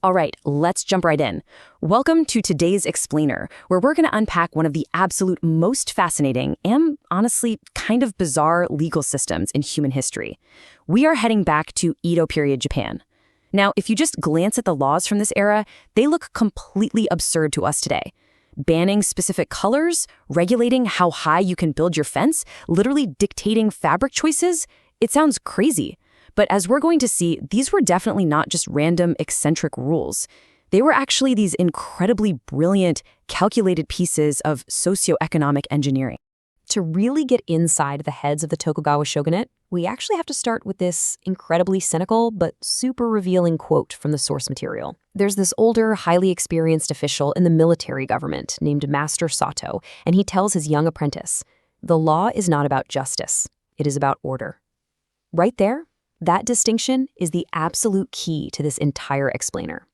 All right, let's jump right in. Welcome to today's Explainer, where we're going to unpack one of the absolute most fascinating and, honestly, kind of bizarre legal systems in human history. We are heading back to Edo-period Japan. Now, if you just glance at the laws from this era, they look completely absurd to us today. Banning specific colors, regulating how high you can build your fence, literally dictating fabric choices. It sounds crazy. But as we're going to see, these were definitely not just random, eccentric rules. They were actually these incredibly brilliant, calculated pieces of socioeconomic engineering. To really get inside the heads of the Tokugawa Shogunate, we actually have to start with this incredibly cynical but super revealing quote from the source material. There's this older, highly experienced official in the military government named Master Sato, and he tells his young apprentice, "The law is not about justice. It is about order." Right there, that distinction is the absolute key to this entire explainer.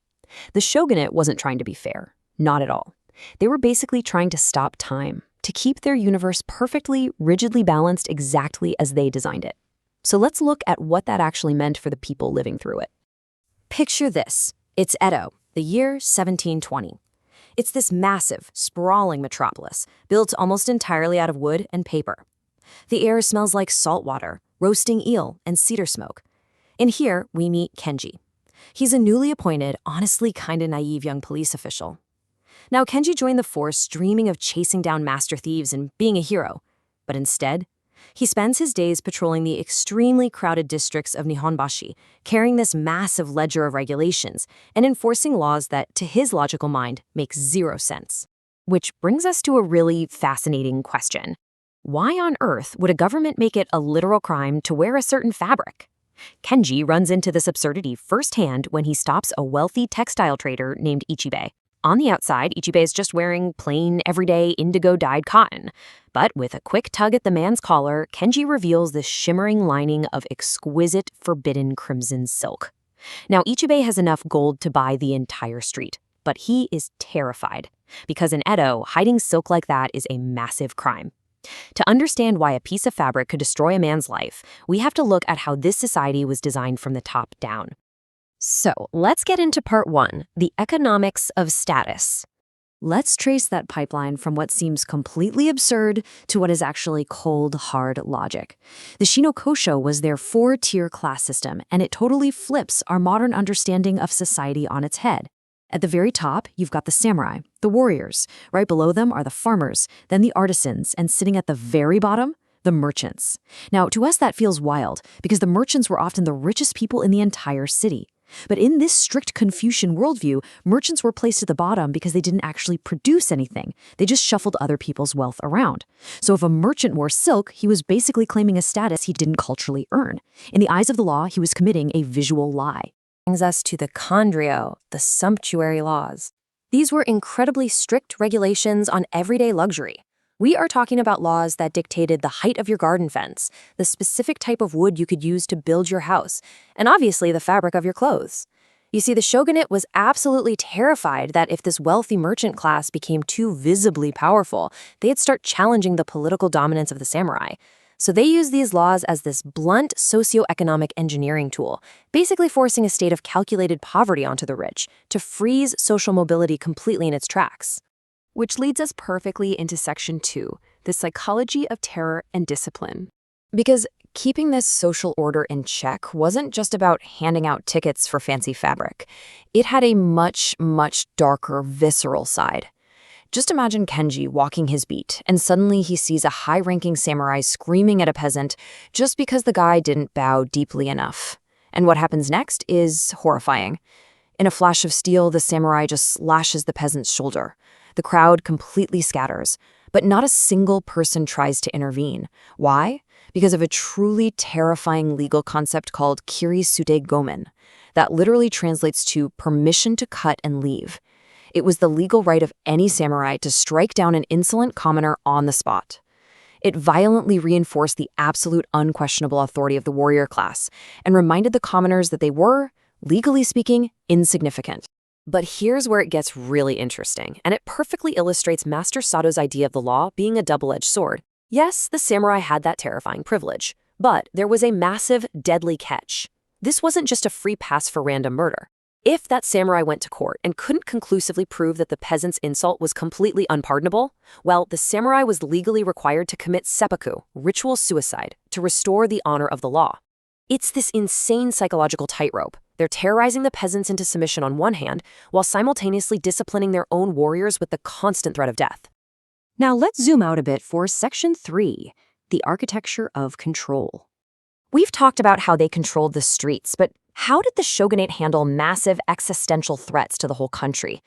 The shogunate wasn't trying to be fair, not at all. They were basically trying to stop time, to keep their universe perfectly, rigidly balanced exactly as they designed it. So let's look at what that actually meant for the people living through it. Picture this. It's Edo, the year 1720. It's this massive, sprawling metropolis, built almost entirely out of wood and paper. The air smells like salt water, roasting eel, and cedar smoke. And here, we meet Kenji. He's a newly appointed, honestly kinda naive young police official. Now, Kenji joined the force dreaming of chasing down master thieves and being a hero. But instead, he spends his days patrolling the extremely crowded districts of Nihonbashi, carrying this massive ledger of regulations and enforcing laws that, to his logical mind, make zero sense. Which brings us to a really fascinating question. Why on earth would a government make it a literal crime to wear a certain fabric? Kenji runs into this absurdity firsthand when he stops a wealthy textile trader named Ichibei. On the outside, Ichibei is just wearing plain, everyday, indigo-dyed cotton. But with a quick tug at the man's collar, Kenji reveals this shimmering lining of exquisite, forbidden crimson silk. Now, Ichibei has enough gold to buy the entire street, but he is terrified. Because in Edo, hiding silk like that is a massive crime. To understand why a piece of fabric could destroy a man's life, we have to look at how this society was designed from the top down. So, let's get into part one, the economics of status. Let's trace that pipeline from what seems completely absurd to what is actually cold, hard logic. The Shinokosho was their four-tier class system, and it totally flips our modern understanding of society on its head. At the very top, you've got the samurai, the warriors. Right below them are the farmers, then the artisans, and sitting at the very bottom, the merchants. Now, to us that feels wild, because the merchants were often the richest people in the entire city. But in this strict Confucian worldview, merchants were placed at the bottom because they didn't actually produce anything. They just shuffled other people's wealth around. So if a merchant wore silk, he was basically claiming a status he didn't culturally earn. In the eyes of the law, he was committing a visual lie. Brings us to the Kondryo, the sumptuary laws. These were incredibly strict regulations on everyday luxury. We are talking about laws that dictated the height of your garden fence, the specific type of wood you could use to build your house, and obviously the fabric of your clothes. You see, the shogunate was absolutely terrified that if this wealthy merchant class became too visibly powerful, they'd start challenging the political dominance of the samurai. So they use these laws as this blunt socioeconomic engineering tool, basically forcing a state of calculated poverty onto the rich to freeze social mobility completely in its tracks. Which leads us perfectly into section 2, the psychology of terror and discipline. Because keeping this social order in check wasn't just about handing out tickets for fancy fabric. It had a much, much darker, visceral side. Just imagine Kenji walking his beat, and suddenly he sees a high-ranking samurai screaming at a peasant just because the guy didn't bow deeply enough. And what happens next is horrifying. In a flash of steel, the samurai just slashes the peasant's shoulder. The crowd completely scatters, but not a single person tries to intervene. Why? Because of a truly terrifying legal concept called Kiri-sute Gomen. That literally translates to permission to cut and leave. It was the legal right of any samurai to strike down an insolent commoner on the spot. It violently reinforced the absolute unquestionable authority of the warrior class and reminded the commoners that they were, legally speaking, insignificant. But here's where it gets really interesting, and it perfectly illustrates Master Sato's idea of the law being a double-edged sword. Yes, the samurai had that terrifying privilege, but there was a massive, deadly catch. This wasn't just a free pass for random murder. If that samurai went to court and couldn't conclusively prove that the peasant's insult was completely unpardonable, well, the samurai was legally required to commit seppuku, ritual suicide, to restore the honor of the law. It's this insane psychological tightrope. They're terrorizing the peasants into submission on one hand, while simultaneously disciplining their own warriors with the constant threat of death. Now let's zoom out a bit for Section 3, the architecture of control. We've talked about how they controlled the streets, but how did the shogunate handle massive existential threats to the whole country?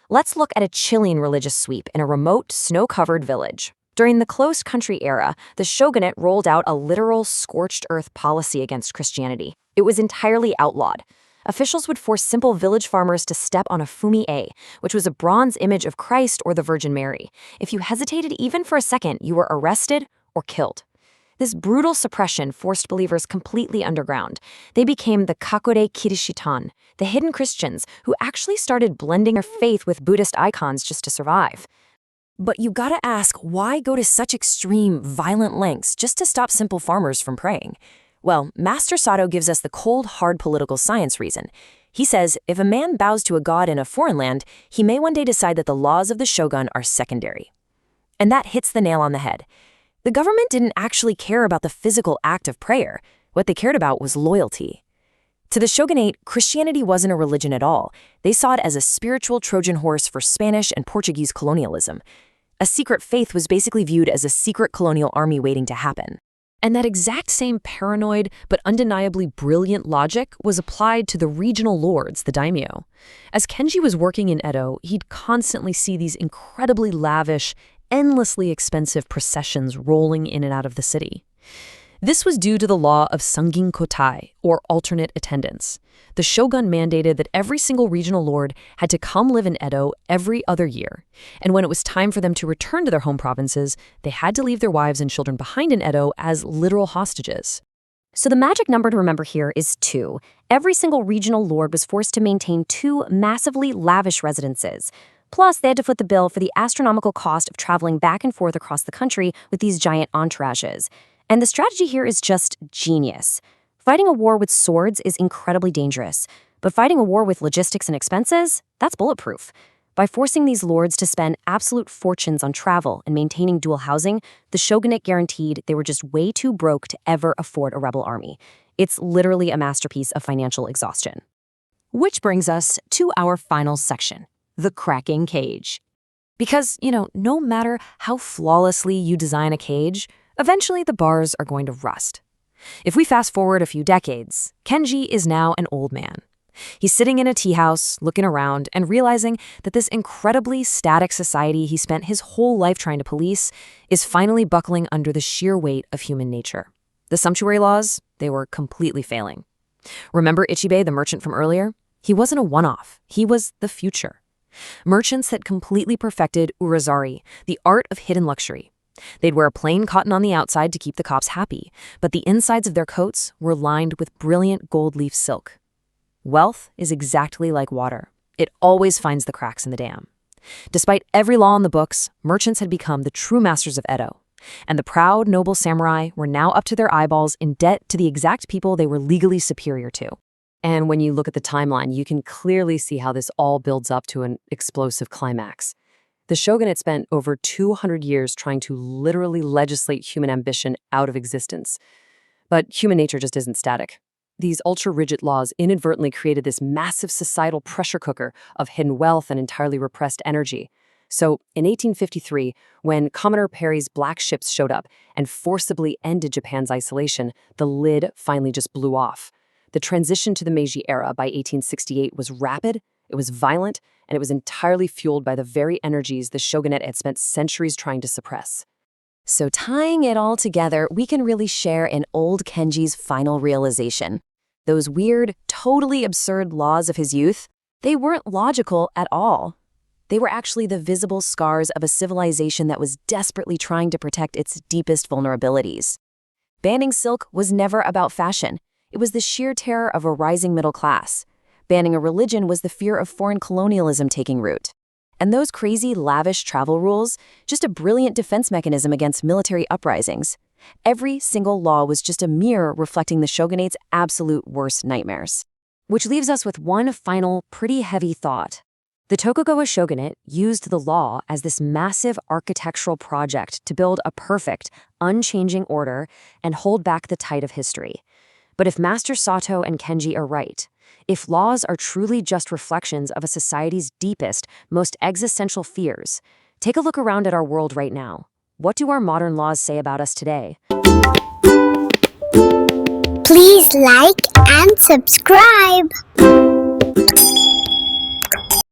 Let's look at a chilling religious sweep in a remote, snow-covered village. During the closed country era, the shogunate rolled out a literal scorched earth policy against Christianity. It was entirely outlawed. Officials would force simple village farmers to step on a fumi-e, which was a bronze image of Christ or the Virgin Mary. If you hesitated even for a second, you were arrested or killed. This brutal suppression forced believers completely underground. They became the kakure Kiri-shitan, the hidden Christians who actually started blending their faith with Buddhist icons just to survive. But you gotta ask, why go to such extreme, violent lengths just to stop simple farmers from praying? Well, Master Sato gives us the cold, hard political science reason. He says, if a man bows to a god in a foreign land, he may one day decide that the laws of the shogun are secondary. And that hits the nail on the head. The government didn't actually care about the physical act of prayer. What they cared about was loyalty. To the shogunate, Christianity wasn't a religion at all. They saw it as a spiritual Trojan horse for Spanish and Portuguese colonialism. A secret faith was basically viewed as a secret colonial army waiting to happen. And that exact same paranoid but undeniably brilliant logic was applied to the regional lords, the daimyo. As Kenji was working in Edo, he'd constantly see these incredibly lavish, endlessly expensive processions rolling in and out of the city. This was due to the law of sangin kotai, or alternate attendance. The shogun mandated that every single regional lord had to come live in Edo every other year, and when it was time for them to return to their home provinces, they had to leave their wives and children behind in Edo as literal hostages. So the magic number to remember here is 2. Every single regional lord was forced to maintain 2 massively lavish residences. Plus, they had to foot the bill for the astronomical cost of traveling back and forth across the country with these giant entourages. And the strategy here is just genius. Fighting a war with swords is incredibly dangerous, but fighting a war with logistics and expenses, that's bulletproof. By forcing these lords to spend absolute fortunes on travel and maintaining dual housing, the shogunate guaranteed they were just way too broke to ever afford a rebel army. It's literally a masterpiece of financial exhaustion. Which brings us to our final section. The cracking cage. Because, no matter how flawlessly you design a cage, eventually the bars are going to rust. If we fast forward a few decades, Kenji is now an old man. He's sitting in a tea house, looking around, and realizing that this incredibly static society he spent his whole life trying to police is finally buckling under the sheer weight of human nature. The sumptuary laws, they were completely failing. Remember Ichibei, the merchant from earlier? He wasn't a one-off. He was the future. Merchants had completely perfected urazari, the art of hidden luxury. They'd wear plain cotton on the outside to keep the cops happy, but the insides of their coats were lined with brilliant gold leaf silk. Wealth is exactly like water. It always finds the cracks in the dam. Despite every law in the books, merchants had become the true masters of Edo, and the proud, noble samurai were now up to their eyeballs in debt to the exact people they were legally superior to. And when you look at the timeline, you can clearly see how this all builds up to an explosive climax. The shogunate spent over 200 years trying to literally legislate human ambition out of existence. But human nature just isn't static. These ultra-rigid laws inadvertently created this massive societal pressure cooker of hidden wealth and entirely repressed energy. So, in 1853, when Commoner Perry's black ships showed up and forcibly ended Japan's isolation, the lid finally just blew off. The transition to the Meiji era by 1868 was rapid, it was violent, and it was entirely fueled by the very energies the shogunate had spent centuries trying to suppress. So tying it all together, we can really share in old Kenji's final realization. Those weird, totally absurd laws of his youth, they weren't logical at all. They were actually the visible scars of a civilization that was desperately trying to protect its deepest vulnerabilities. Banning silk was never about fashion. It was the sheer terror of a rising middle class. Banning a religion was the fear of foreign colonialism taking root. And those crazy, lavish travel rules, just a brilliant defense mechanism against military uprisings. Every single law was just a mirror reflecting the shogunate's absolute worst nightmares. Which leaves us with one final, pretty heavy thought. The Tokugawa Shogunate used the law as this massive architectural project to build a perfect, unchanging order and hold back the tide of history. But if Master Sato and Kenji are right, if laws are truly just reflections of a society's deepest, most existential fears, take a look around at our world right now. What do our modern laws say about us today? Please like and subscribe.